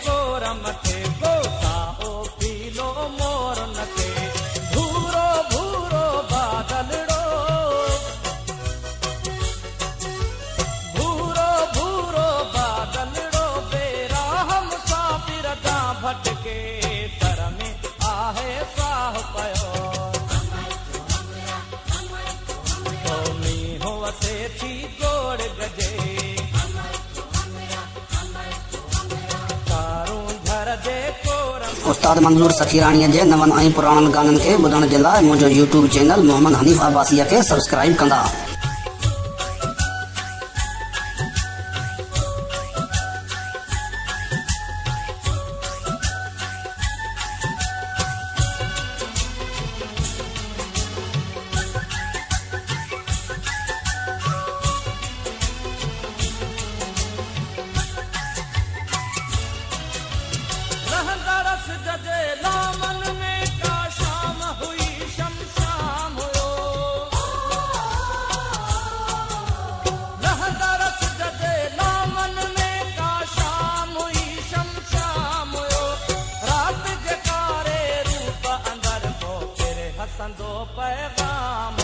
Quorum थे गोसा ओ पीलो मोर नथे भूरो भूरो बादलड़ो भूरो भूरो बादलड़ो बेरा हम सापिर दा भटके तर में आहे साह पयो तो मी हो वसे थी गोड़ गजे उस्ताद मंजूर सखीराणीअ जे नवनि ऐं पुराणनि गाननि खे ॿुधण जे लाइ मुंहिंजो यूट्यूब चैनल मोहम्मद हनीफ अब्बासीअ खे सब्सक्राइब कंदा। पैगाम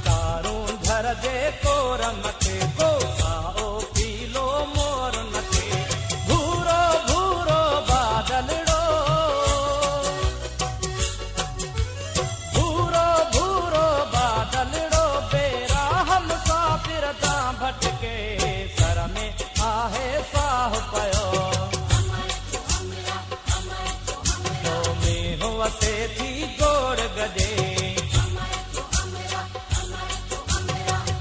तारू धर जे कोरम थे गोसा ओ पीलो मोर नथे भूरो भूरो बादलड़ो भूरो भूरो बादलड़ो बेरा हम सापिर दा भटके सर में आहे साह पयो वसे थी गोड़ गजे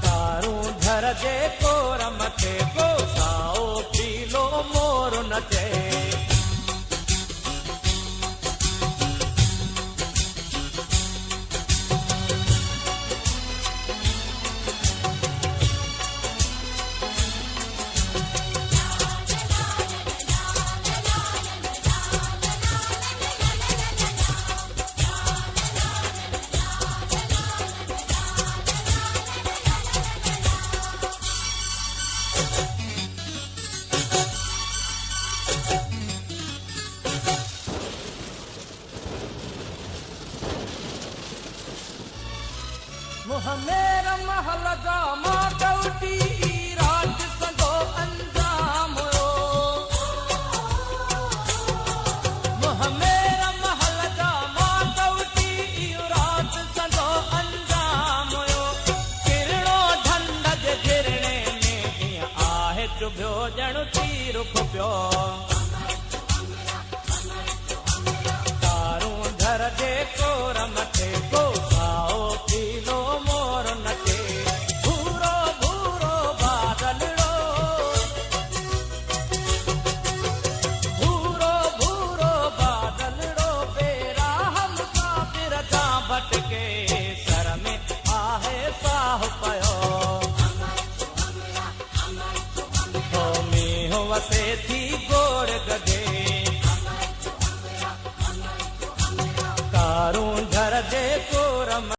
तारू धर जे कोरम थे गोसाओ पीलो मोर नचे मेरा महल जा मां कौटी रात संगो अंजाम हो मेरा महल जा मां कौटी रात संगो अंजाम हो किरणो ढंड जे गिरणे में आहे चुभ्यो जण तीर खुप्यो तारू धर जे कोरम थे गोसाओ पीलो मोर नचे भूरो भूरो बादलड़ो भूरो भूरो बादलड़ो बेरा हम सापिर दा भटके सर में आहे साह पयो तो मी हो वसे थी गोड़ गजे तारू धर जे को